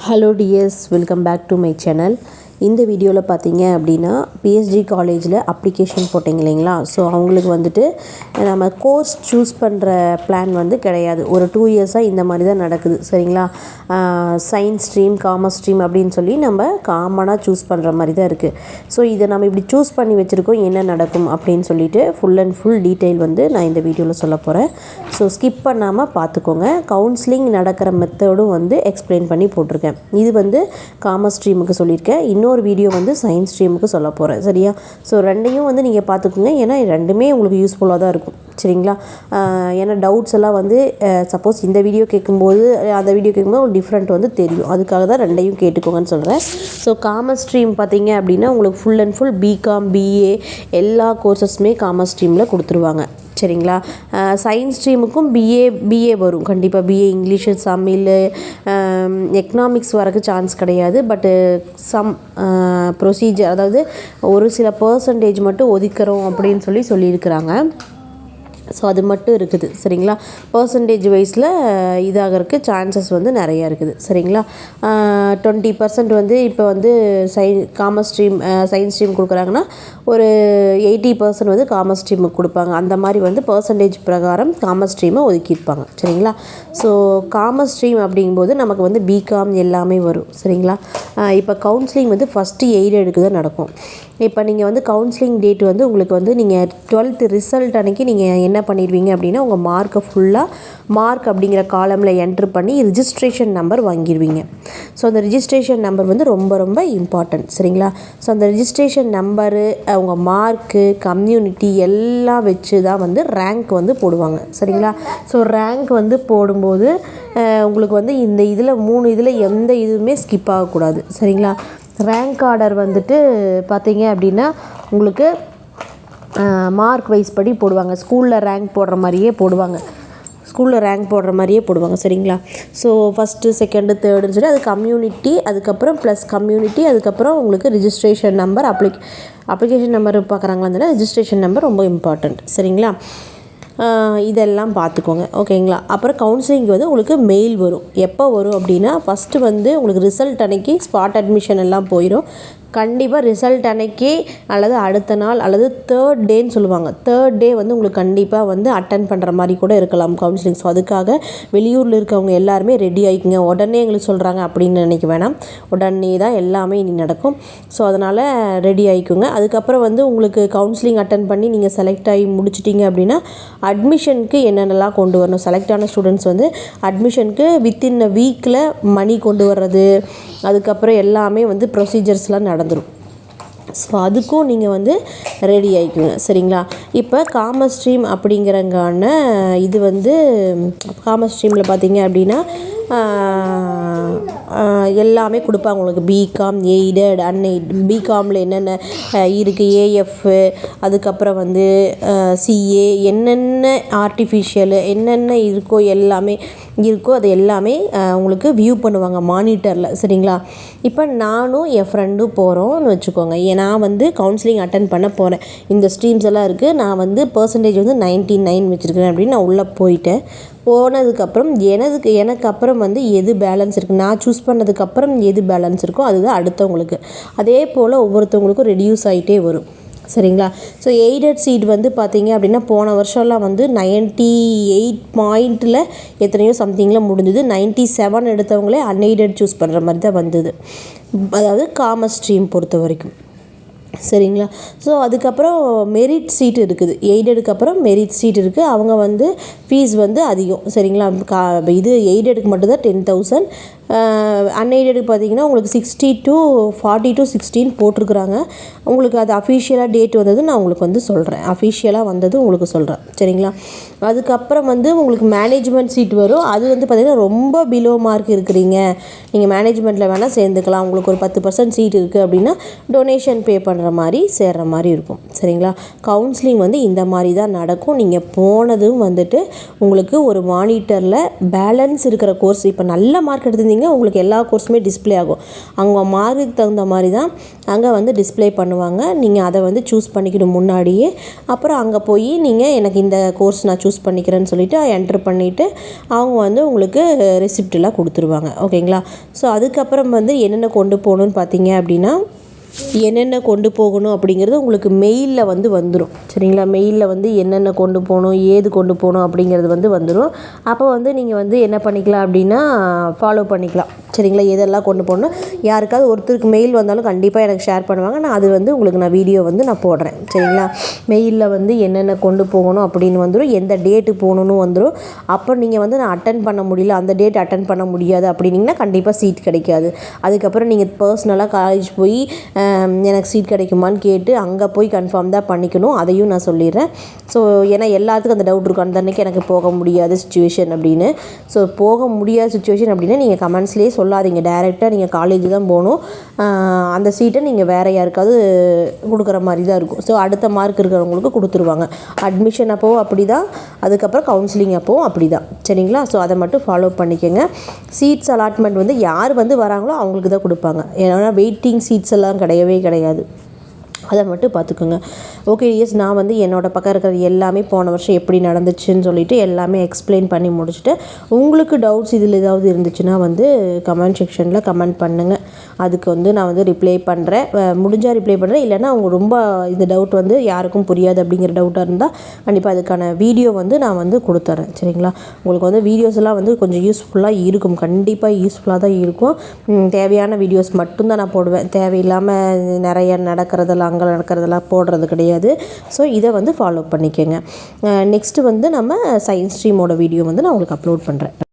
Hello dears, welcome back to my channel. இந்த வீடியோவில் பார்த்தீங்க அப்படின்னா பிஎஸ்ஜி காலேஜில் அப்ளிகேஷன் போட்டிங்க இல்லைங்களா. ஸோ அவங்களுக்கு வந்துட்டு நம்ம கோர்ஸ் சூஸ் பண்ணுற பிளான் வந்து கிடையாது. ஒரு 2 இயர்ஸாக இந்த மாதிரி தான் நடக்குது சரிங்களா. சயின்ஸ் ஸ்ட்ரீம், காமர்ஸ் ஸ்ட்ரீம் அப்படின்னு சொல்லி நம்ம காமனாக சூஸ் பண்ணுற மாதிரி தான் இருக்குது. ஸோ இதை நம்ம இப்படி சூஸ் பண்ணி வச்சுருக்கோம், என்ன நடக்கும் அப்படின்னு சொல்லிட்டு ஃபுல் அண்ட் ஃபுல் டீட்டெயில் வந்து நான் இந்த வீடியோவில் சொல்ல போகிறேன். ஸோ ஸ்கிப் பண்ணாமல் பார்த்துக்கோங்க. கவுன்சிலிங் நடக்கிற மெத்தடும் வந்து எக்ஸ்பிளைன் பண்ணி போட்டிருக்கேன். இது வந்து காமர்ஸ் ஸ்ட்ரீமுக்கு சொல்லியிருக்கேன். இன்னொரு வீடியோ வந்து சயின்ஸ் ஸ்ட்ரீமுக்கு சொல்ல போகிறேன் சரியா. ஸோ ரெண்டையும் வந்து நீங்கள் பார்த்துக்கோங்க, ஏன்னா ரெண்டுமே உங்களுக்கு யூஸ்ஃபுல்லாக தான் இருக்கும் சரிங்களா. ஏன்னா டவுட்ஸ் எல்லாம் வந்து சப்போஸ் இந்த வீடியோ கேட்கும்போது அந்த வீடியோ கேட்கும்போது ஒரு டிஃப்ரெண்ட் வந்து தெரியும். அதுக்காக தான் ரெண்டையும் கேட்டுக்கோங்கன்னு சொல்கிறேன். ஸோ காமர்ஸ் ஸ்ட்ரீம் பார்த்தீங்க அப்படின்னா உங்களுக்கு full and full BCom, BA எல்லா கோர்சஸுமே காமர்ஸ் ஸ்ட்ரீமில் கொடுத்துருவாங்க சரிங்களா. சயின்ஸ் ஸ்ட்ரீமுக்கும் பிஏ வரும் கண்டிப்பாக. பிஏ இங்கிலீஷு, தமிழ், எக்கனாமிக்ஸ் வரக்கு சான்ஸ் கிடையாது. பட்டு சம் ப்ரொசீஜர், அதாவது ஒரு சில பர்சன்டேஜ் மட்டும் ஒதுக்குறோம் அப்படின்னு சொல்லியிருக்கிறாங்க. ஸோ அது மட்டும் இருக்குது சரிங்களா. பர்சன்டேஜ் வைஸில் இதாகிறதுக்கு சான்சஸ் வந்து நிறையா இருக்குது சரிங்களா. 20% வந்து இப்போ வந்து காமர்ஸ் ஸ்ட்ரீம், சயின்ஸ் ஸ்ட்ரீம் கொடுக்குறாங்கன்னா ஒரு 80% வந்து காமர்ஸ் ஸ்ட்ரீமுக்கு கொடுப்பாங்க. அந்த மாதிரி வந்து பர்சன்டேஜ் பிரகாரம் காமர்ஸ் ஸ்ட்ரீமை ஒதுக்கியிருப்பாங்க சரிங்களா. ஸோ காமர்ஸ் ஸ்ட்ரீம் அப்படிங்கும்போது நமக்கு வந்து பிகாம் எல்லாமே வரும் சரிங்களா. இப்போ கவுன்சிலிங் வந்து ஃபஸ்ட்டு எய்டடுக்கு தான் நடக்கும். இப்போ நீங்கள் வந்து கவுன்சிலிங் டேட் வந்து உங்களுக்கு வந்து நீங்கள் 12th ரிசல்ட் அன்றைக்கி நீங்கள் என்ன பண்ணிடுவீங்க அப்படின்னா உங்கள் மார்க்கை ஃபுல்லாக மார்க் அப்படிங்கிற காலமில் என்ட்ரு பண்ணி ரிஜிஸ்ட்ரேஷன் நம்பர் வாங்கிடுவீங்க. ஸோ அந்த ரிஜிஸ்ட்ரேஷன் நம்பர் வந்து ரொம்ப ரொம்ப இம்பார்ட்டன்ட் சரிங்களா. ஸோ அந்த ரிஜிஸ்ட்ரேஷன் நம்பரு, உங்கள் மார்க்கு, கம்யூனிட்டி எல்லாம் வச்சு தான் வந்து ரேங்க் வந்து போடுவாங்க சரிங்களா. ஸோ ரேங்க் வந்து போடும்போது உங்களுக்கு வந்து இந்த இதில் 3 இதில் எந்த இதுவுமே ஸ்கிப் ஆகக்கூடாது சரிங்களா. ரேங்க் ஆர்டர் வந்துட்டு பார்த்தீங்க அப்படின்னா உங்களுக்கு மார்க் வைஸ் படி போடுவாங்க. ஸ்கூலில் ரேங்க் போடுற மாதிரியே போடுவாங்க சரிங்களா. ஸோ ஃபஸ்ட்டு, செகண்டு, தேர்டுன்னு சொல்லி அது கம்யூனிட்டி, அதுக்கப்புறம் ப்ளஸ் கம்யூனிட்டி, அதுக்கப்புறம் உங்களுக்கு ரிஜிஸ்ட்ரேஷன் நம்பர், அப்ளிகேஷன் நம்பர் பார்க்குறாங்களா, ரிஜிஸ்ட்ரேஷன் நம்பர் ரொம்ப இம்பார்ட்டண்ட் சரிங்களா. இதெல்லாம் பார்த்துக்கோங்க ஓகேங்களா. அப்புறம் கவுன்சிலிங் வந்து உங்களுக்கு மெயில் வரும். எப்போ வரும் அப்படின்னா ஃபஸ்ட்டு வந்து உங்களுக்கு ரிசல்ட் அன்னைக்கு ஸ்பாட் அட்மிஷன் எல்லாம் போயிடும். கண்டிப்பாக ரிசல்ட் அன்னைக்கு அல்லது அடுத்த நாள் அல்லது 3rd டேன்னு சொல்லுவாங்க. 3rd டே வந்து உங்களுக்கு கண்டிப்பாக வந்து அட்டன் பண்ணுற மாதிரி கூட இருக்கலாம் கவுன்சிலிங். ஸோ அதுக்காக வெளியூரில் இருக்கவங்க எல்லாருமே ரெடி ஆகிக்குங்க. உடனே எங்களுக்கு சொல்கிறாங்க அப்படின்னு நினைக்க வேணாம், உடனே தான் எல்லாமே இனி நடக்கும். ஸோ அதனால் ரெடி ஆகிக்குங்க. அதுக்கப்புறம் வந்து உங்களுக்கு கவுன்சிலிங் அட்டன் பண்ணி நீங்கள் செலக்ட் ஆகி முடிச்சிட்டிங்க அப்படின்னா அட்மிஷனுக்கு என்னென்னலாம் கொண்டு வரணும். செலக்ட் ஆன ஸ்டூடெண்ட்ஸ் வந்து அட்மிஷனுக்கு வித்தின் அ வீக்கில் மணி கொண்டு வர்றது, அதுக்கப்புறம் எல்லாமே வந்து ப்ரொசீஜர்ஸ்லாம் நடந்துடும். ஸோ அதுக்கும் நீங்கள் வந்து ரெடி ஆகிக்குங்க சரிங்களா. இப்போ காமர்ஸ் ஸ்ட்ரீம் அப்படிங்கிறங்கான இது வந்து காமர்ஸ் ஸ்ட்ரீமில் பார்த்தீங்க அப்படின்னா எல்லாமே கொடுப்பாங்க உங்களுக்கு. BCom, aided, அன்எய்ட். பிகாமில் என்னென்ன இருக்குது, ஏஎஃப், அதுக்கப்புறம் வந்து சிஏ, என்னென்ன ஆர்டிஃபிஷியலு என்னென்ன இருக்கோ எல்லாமே இருக்கோ அது எல்லாமே உங்களுக்கு வியூ பண்ணுவாங்க மானிட்டரில் சரிங்களா. இப்போ நானும் என் ஃப்ரெண்டும் போகிறோம்னு வச்சுக்கோங்க. நான் வந்து கவுன்சிலிங் அட்டன் பண்ண போகிறேன். இந்த ஸ்ட்ரீம்ஸ் எல்லாம் இருக்குது. நான் வந்து பர்சன்டேஜ் வந்து 99 வச்சுருக்கிறேன் அப்படின்னு நான் உள்ளே போனதுக்கப்புறம் எனக்கு அப்புறம் வந்து எது பேலன்ஸ் இருக்குது, நான் சூஸ் பண்ணதுக்கப்புறம் எது பேலன்ஸ் இருக்கோ அதுதான் அடுத்தவங்களுக்கு. அதே போல் ஒவ்வொருத்தவங்களுக்கும் ரெடியூஸ் ஆகிட்டே வரும் சரிங்களா. ஸோ எய்டட் சீட் வந்து பார்த்தீங்க அப்படின்னா போன வருஷம்லாம் வந்து 98 பாயிண்டில் எத்தனையோ சம்திங்கில் முடிஞ்சுது. 97 எடுத்தவங்களே அன்எய்டட் சூஸ் பண்ணுற மாதிரி தான் வந்தது, அதாவது காமர்ஸ் ஸ்ட்ரீம் பொறுத்த வரைக்கும் சரிங்களா. ஸோ அதுக்கப்புறம் மெரிட் சீட் இருக்குது. எய்டடுக்கு அப்புறம் மெரிட் சீட் இருக்குது. அவங்க வந்து ஃபீஸ் வந்து அதிகம் சரிங்களா. இது எய்டடுக்கு மட்டும்தான் 10,000. அன்எய்டடுக்கு பார்த்தீங்கன்னா உங்களுக்கு 40 to 16 போட்டிருக்குறாங்க. உங்களுக்கு அது அஃபிஷியலாக டேட் வந்தது நான் உங்களுக்கு வந்து சொல்கிறேன். அஃபிஷியலாக வந்தது உங்களுக்கு சொல்கிறேன் சரிங்களா. அதுக்கப்புறம் வந்து உங்களுக்கு மேனேஜ்மெண்ட் சீட் வரும். அது வந்து பார்த்திங்கன்னா ரொம்ப பிலோ மார்க் இருக்கிறீங்க, நீங்கள் மேனேஜ்மெண்ட்டில் வேணால் சேர்ந்துக்கலாம். உங்களுக்கு ஒரு 10% சீட் இருக்குது அப்படின்னா டொனேஷன் பே பண்ணுற பண்ணுற மாதிரி சேர்கிற மாதிரி இருக்கும். சரிங்களா? கவுன்சிலிங் வந்து இந்த மாதிரி தான் நடக்கும். நீங்கள் போனதும் வந்துட்டு உங்களுக்கு ஒரு மானிட்டரில் பேலன்ஸ் இருக்கிற கோர்ஸ், இப்போ நல்ல மார்க் எடுத்திருந்தீங்கன்னா உங்களுக்கு எல்லா கோர்ஸுமே டிஸ்பிளே ஆகும். அவங்க மார்க்குக்கு தகுந்த மாதிரி தான் அங்கே வந்து டிஸ்பிளே பண்ணுவாங்க. நீங்கள் அதை வந்து சூஸ் பண்ணிக்கணும் முன்னாடியே. அப்புறம் அங்கே போய் நீங்கள் எனக்கு இந்த கோர்ஸ் நான் சூஸ் பண்ணிக்கிறேன்னு சொல்லிவிட்டு என்ட்ரு பண்ணிவிட்டு அவங்க வந்து உங்களுக்கு ரெசிப்டெல்லாம் கொடுத்துருவாங்க. ஓகேங்களா? ஸோ அதுக்கப்புறம் வந்து என்னென்ன கொண்டு போகணுன்னு பார்த்தீங்க அப்படின்னா, என்னென்ன கொண்டு போகணும் அப்படிங்கிறது உங்களுக்கு மெயிலில் வந்து வந்துடும். சரிங்களா? மெயிலில் வந்து என்னென்ன கொண்டு போகணும், ஏது கொண்டு போகணும் அப்படிங்கிறது வந்து வந்துடும். அப்போ வந்து நீங்கள் வந்து என்ன பண்ணிக்கலாம் அப்படின்னா ஃபாலோ பண்ணிக்கலாம். சரிங்களா? எதெல்லாம் கொண்டு போகணும், யாருக்காவது ஒருத்தருக்கு மெயில் வந்தாலும் கண்டிப்பாக எனக்கு ஷேர் பண்ணுவாங்க. அது வந்து உங்களுக்கு நான் வீடியோ வந்து நான் போடுறேன். சரிங்களா? மெயிலில் வந்து என்னென்ன கொண்டு போகணும் அப்படின்னு வந்துடும், எந்த டேட்டு போகணுன்னு வந்துடும். அப்போ நீங்கள் வந்து நான் அட்டன் பண்ண முடியல, அந்த டேட் அட்டன் பண்ண முடியாது அப்படின்னிங்கன்னா கண்டிப்பாக சீட் கிடைக்காது. அதுக்கப்புறம் நீங்கள் பர்சனலாக காலேஜ் போய் எனக்கு சீட் கிடைக்குமான்னு கேட்டு அங்கே போய் கன்ஃபார்ம் தான் பண்ணிக்கணும். அதையும் நான் சொல்லிடுறேன். ஸோ ஏன்னா எல்லாத்துக்கும் அந்த டவுட் இருக்கும், அந்த அன்றைக்கி எனக்கு போக முடியாத சுச்சுவேஷன் அப்படின்னு. ஸோ போக முடியாத சுச்சுவேஷன் அப்படின்னா நீங்கள் கமெண்ட்ஸ்லேயே சொல்லாதீங்க, டைரெக்டாக நீங்கள் காலேஜ் தான் போகணும். அந்த சீட்டை நீங்கள் வேறு யாருக்காவது கொடுக்குற மாதிரி தான் இருக்கும். ஸோ அடுத்த மார்க் இருக்கிறவங்களுக்கு கொடுத்துருவாங்க. அட்மிஷன் அப்போவும் அப்படி தான், அதுக்கப்புறம் கவுன்சிலிங் அப்போவும் அப்படி தான். சரிங்களா? ஸோ அதை மட்டும் ஃபாலோ பண்ணிக்கோங்க. சீட்ஸ் அலாட்மெண்ட் வந்து யார் வந்து வராங்களோ அவங்களுக்கு தான் கொடுப்பாங்க. ஏன்னா வெயிட்டிங் சீட்ஸ் எல்லாம் கிடையவே கிடையாது. அதை மட்டும் பார்த்துக்குங்க. ஓகே எஸ், நான் வந்து என்னோடய பக்கம் இருக்கிறது எல்லாமே போன வருஷம் எப்படி நடந்துச்சுன்னு சொல்லிவிட்டு எல்லாமே எக்ஸ்பிளைன் பண்ணி முடிச்சுட்டு, உங்களுக்கு டவுட்ஸ் இதில் ஏதாவது இருந்துச்சுன்னா வந்து கமெண்ட் செக்ஷனில் கமெண்ட் பண்ணுங்கள். அதுக்கு வந்து நான் வந்து ரிப்ளை பண்ணுறேன். முடிஞ்சால் ரிப்ளை பண்ணுறேன். இல்லைனா அவங்க ரொம்ப இந்த டவுட் வந்து யாருக்கும் புரியாது அப்படிங்கிற டவுட்டாக இருந்தால் கண்டிப்பாக அதுக்கான வீடியோ வந்து நான் வந்து கொடுத்துட்றேன். சரிங்களா? உங்களுக்கு வந்து வீடியோஸ் எல்லாம் வந்து கொஞ்சம் யூஸ்ஃபுல்லாக இருக்கும். கண்டிப்பாக யூஸ்ஃபுல்லாக தான் இருக்கும். தேவையான வீடியோஸ் மட்டும்தான் நான் போடுவேன். தேவையில்லாமல் நிறைய நடக்கிறதெல்லாம் அங்கே நடக்கிறதெல்லாம் போடுறது கிடையாது. ஸோ இதை வந்து ஃபாலோ பண்ணிக்கோங்க. நெக்ஸ்ட்டு வந்து நம்ம சயின்ஸ் ஸ்ட்ரீமோட வீடியோ வந்து நான் உங்களுக்கு அப்லோட் பண்ணுறேன்.